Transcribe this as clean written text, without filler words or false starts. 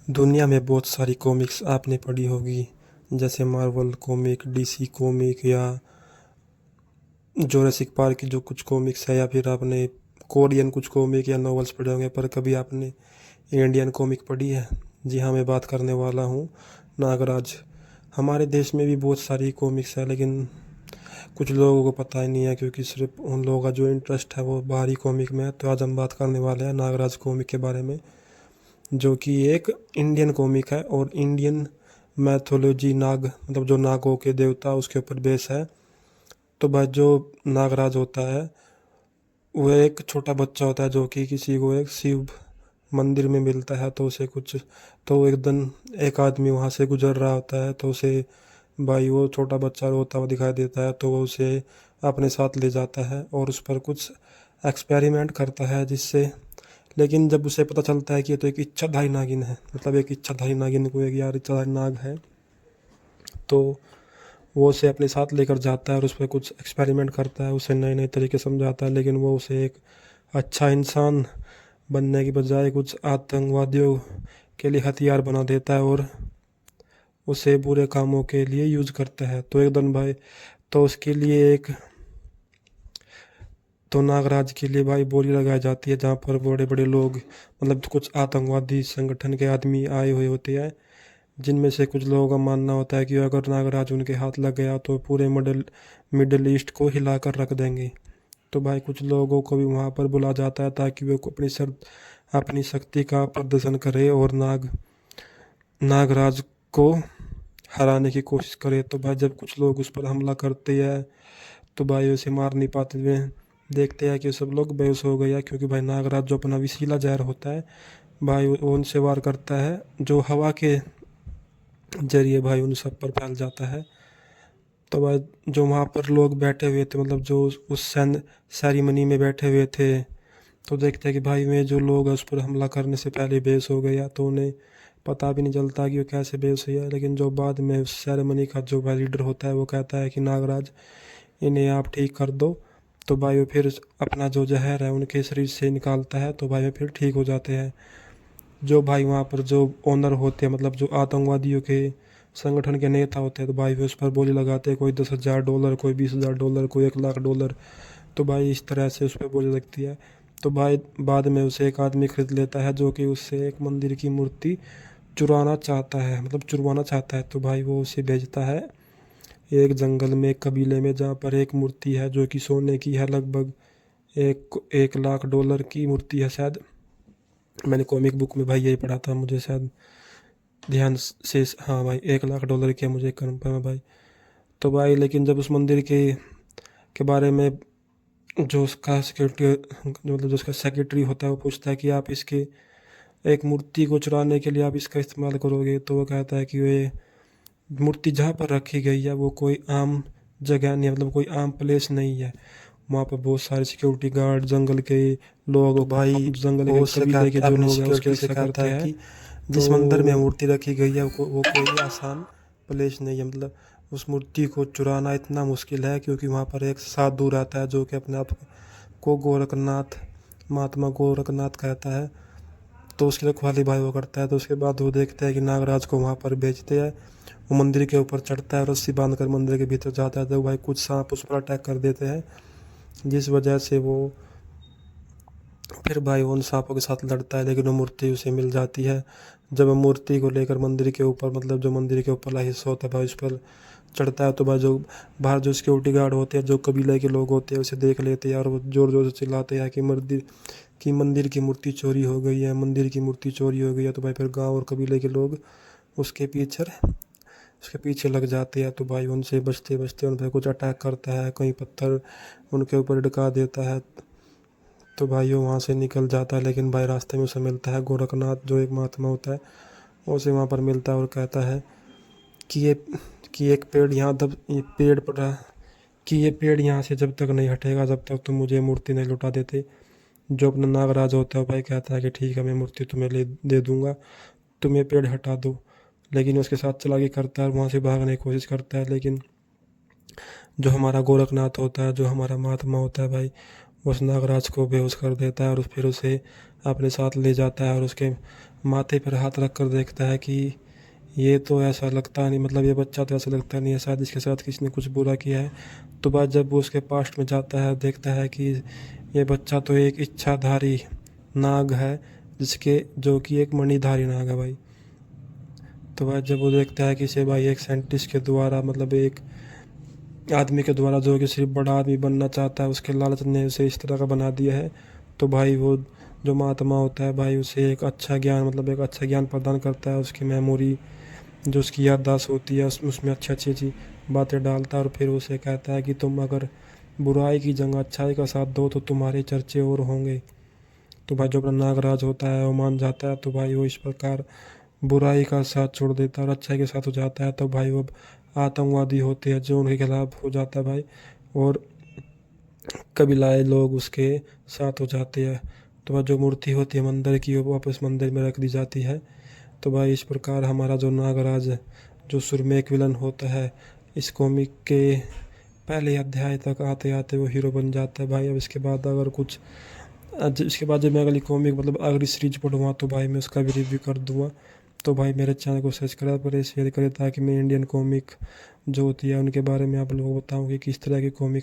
दुनिया में बहुत सारी कॉमिक्स आपने पढ़ी होगी, जैसे मार्वल कॉमिक, डीसी कॉमिक या जोरासिक पार्क की जो कुछ कॉमिक्स है, या फिर आपने कोरियन कुछ कॉमिक या नॉवेल्स पढ़े होंगे। पर कभी आपने इंडियन कॉमिक पढ़ी है? जी हाँ, मैं बात करने वाला हूँ नागराज। हमारे देश में भी बहुत सारी कॉमिक्स है, लेकिन कुछ लोगों को पता ही नहीं है, क्योंकि सिर्फ उन लोगों का जो इंटरेस्ट है वो बाहरी कॉमिक में है। तो आज हम बात करने वाले हैं नागराज कॉमिक के बारे में, जो कि एक इंडियन कॉमिक है और इंडियन मैथोलॉजी, नाग मतलब जो नागों के देवता, उसके ऊपर बेस है। तो भाई जो नागराज होता है वो एक छोटा बच्चा होता है, जो कि किसी को एक शिव मंदिर में मिलता है। तो उसे कुछ तो एक दिन एक आदमी वहाँ से गुजर रहा होता है, तो उसे भाई वो छोटा बच्चा रोता हुआ दिखाई देता है। तो वो उसे अपने साथ ले जाता है और उस पर कुछ एक्सपेरिमेंट करता है, जिससे लेकिन जब उसे पता चलता है कि ये तो एक इच्छाधारी नागिन है, मतलब एक इच्छाधारी नागिन को एक यार इच्छाधारी नाग है, तो वो उसे अपने साथ लेकर जाता है और उस पर कुछ एक्सपेरिमेंट करता है, उसे नए नए तरीके समझाता है। लेकिन वो उसे एक अच्छा इंसान बनने की बजाय कुछ आतंकवादियों के लिए हथियार बना देता है और उसे बुरे कामों के लिए यूज करता है। तो एक दिन भाई तो उसके लिए एक तो नागराज के लिए भाई बोली लगाई जाती है, जहाँ पर बड़े बड़े लोग मतलब कुछ आतंकवादी संगठन के आदमी आए हुए होते हैं, जिनमें से कुछ लोगों का मानना होता है कि अगर नागराज उनके हाथ लग गया तो पूरे मिडल मिडल ईस्ट को हिला कर रख देंगे। तो भाई कुछ लोगों को भी वहाँ पर बुला जाता है, ताकि वे को अपनी शक्ति का प्रदर्शन करे और नागराज को हराने की कोशिश करे। तो भाई जब कुछ लोग उस पर हमला करते हैं, तो भाई उसे मार नहीं पाते हुए देखते हैं कि सब लोग बेहोश हो गए हैं, क्योंकि भाई नागराज जो अपना विशीला जहर होता है भाई वो उनसे वार करता है, जो हवा के जरिए भाई उन सब पर फैल जाता है। तो भाई जो वहाँ पर लोग बैठे हुए थे, मतलब जो उस सेरेमनी में बैठे हुए थे, तो देखते हैं कि भाई में जो लोग हैं उस पर हमला करने से पहले बेहोश हो गया। तो उन्हें पता भी नहीं चलता कि वो कैसे बेहोश हुआ है। लेकिन जो बाद में उस सेरेमनी का जो भाई लीडर होता है, वो कहता है कि नागराज इन्हें आप ठीक कर दो। तो भाई वो फिर अपना जो जहर है उनके शरीर से निकालता है, तो भाई वो फिर ठीक हो जाते हैं। जो भाई वहाँ पर जो ओनर होते हैं, मतलब जो आतंकवादियों के संगठन के नेता होते हैं, तो भाई वे उस पर बोली लगाते हैं, कोई $10,000, कोई $20,000, कोई $1,00,000। तो भाई इस तरह से उस पर बोली लगती है। तो भाई बाद में उसे एक आदमी खरीद लेता है, जो कि उससे एक मंदिर की मूर्ति चुराना चाहता है, मतलब चुरवाना चाहता है। तो भाई वो उसे भेजता है एक जंगल में, एक कबीले में, जहाँ पर एक मूर्ति है जो कि सोने की है, लगभग $1,00,000 की मूर्ति है शायद। मैंने कॉमिक बुक में भाई यही पढ़ा था, मुझे शायद ध्यान से, हाँ भाई $1,00,000 की है, मुझे कंफर्म है भाई। तो भाई लेकिन जब उस मंदिर के बारे में जो उसका सिक्योरिटी मतलब जो उसका सेक्रेटरी होता है, वो पूछता है कि आप इसके एक मूर्ति को चुराने के लिए आप इसका इस्तेमाल करोगे, तो वो कहता है कि वे मूर्ति जहाँ पर रखी गई है वो कोई आम जगह नहीं है, मतलब कोई आम प्लेस नहीं है। वहाँ पर बहुत सारे सिक्योरिटी गार्ड, जंगल के लोग, भाई जंगल वो के उससे कबीले के जो अपनी लोग हैं उसकी सिक्योरिटी से रक्षा कहता करते है हैं। कि जिस मंदिर में तो मूर्ति रखी गई है वो कोई आसान प्लेस नहीं है, मतलब उस मूर्ति को चुराना इतना मुश्किल है, क्योंकि वहाँ पर एक साधु रहता है जो कि अपने आप को गोरखनाथ, महात्मा गोरखनाथ कहता है। तो उसकी रखवाली भाई वो करता है। तो उसके बाद वो देखते हैं कि नागराज को वहाँ पर भेजते हैं। वो मंदिर के ऊपर चढ़ता है, रस्सी बांध कर मंदिर के भीतर जाता है, तो भाई कुछ सांप उस पर अटैक कर देते हैं, जिस वजह से वो फिर भाई उन सांपों के साथ लड़ता है, लेकिन वो मूर्ति उसे मिल जाती है। जब वो मूर्ति को लेकर मंदिर के ऊपर, मतलब जो मंदिर के ऊपर हिस्सा होता है भाई, उस पर चढ़ता है, तो भाई जो बाहर जो सिक्योरिटी गार्ड होते हैं, जो कबीले के लोग होते हैं, उसे देख लेते हैं और वो जोर जोर से चिल्लाते हैं कि मंदिर की मूर्ति चोरी हो गई है, मंदिर की मूर्ति चोरी हो गई है। तो भाई फिर गांव और कबीले के लोग उसके पीछे उसके पीछे लग जाते हैं। तो भाई उनसे बचते बचते उन पर कुछ अटैक करता है, कहीं पत्थर उनके ऊपर ढका देता है। तो भाई वो वहाँ से निकल जाता है, लेकिन भाई रास्ते में उसे मिलता है गोरखनाथ, जो एक महात्मा होता है। वो उसे वहाँ पर मिलता है और कहता है कि एक पेड़ यहाँ तब ये पेड़ पड़ा कि ये पेड़ यहाँ से जब तक नहीं हटेगा, जब तक तुम मुझे मूर्ति नहीं लौटा देते। जो अपना नागराज होता है भाई कहता है कि ठीक है, मैं मूर्ति तुम्हें ले दे दूंगा, तुम ये पेड़ हटा दो। लेकिन उसके साथ चालाकी करता है, वहाँ से भागने की कोशिश करता है, लेकिन जो हमारा गोरखनाथ होता है, जो हमारा महात्मा होता है भाई, उस नागराज को बेहोश कर देता है और फिर उसे अपने साथ ले जाता है और उसके माथे पर हाथ रख कर देखता है कि ये तो ऐसा लगता नहीं, मतलब ये बच्चा तो ऐसा लगता नहीं है, शायद इसके साथ किसी ने कुछ बुरा किया है। तो बाद जब वो उसके पास्ट में जाता है, देखता है कि ये बच्चा तो एक इच्छाधारी नाग है, जिसके जो कि एक मणिधारी नाग है भाई। तो बाद जब वो देखता है कि इसे भाई एक साइंटिस्ट के द्वारा, मतलब एक आदमी के द्वारा जो कि सिर्फ बड़ा आदमी बनना चाहता है, उसके लालच ने उसे इस तरह का बना दिया है। तो भाई वो जो महात्मा होता है भाई, उसे एक अच्छा ज्ञान, मतलब एक अच्छा ज्ञान प्रदान करता है। उसकी मेमोरी, जो उसकी याददाश्त होती है, उसमें अच्छी अच्छी अच्छी बातें डालता है। और फिर उसे कहता है कि तुम अगर बुराई की जगह अच्छाई का साथ दो तो तुम्हारे चर्चे और होंगे। तो भाई जो अपना नागराज होता है वो मान जाता है। तो भाई वो इस प्रकार बुराई का साथ छोड़ देता है और अच्छाई के साथ हो जाता है। तो भाई वो आतंकवादी होते हैं जो उनके खिलाफ हो जाता है भाई, और कबीलाए लोग उसके साथ हो जाते हैं। तो भाई जो मूर्ति होती है मंदिर की, वो वापस मंदिर में रख दी जाती है। तो भाई इस प्रकार हमारा जो नागराज, जो शुरू में एक विलन होता है, इस कॉमिक के पहले अध्याय तक आते आते वो हीरो बन जाता है भाई। अब इसके बाद अगर कुछ इसके बाद जब मैं अगली कॉमिक, मतलब अगली सीरीज पढ़ूंगा, तो भाई मैं उसका भी रिव्यू कर दूंगा। तो भाई मेरे चैनल को सब्सक्राइब करें, शेयर करें, ताकि मैं इंडियन कॉमिक जो होती है उनके बारे में आप लोगों को बताऊँ कि किस तरह की कॉमिक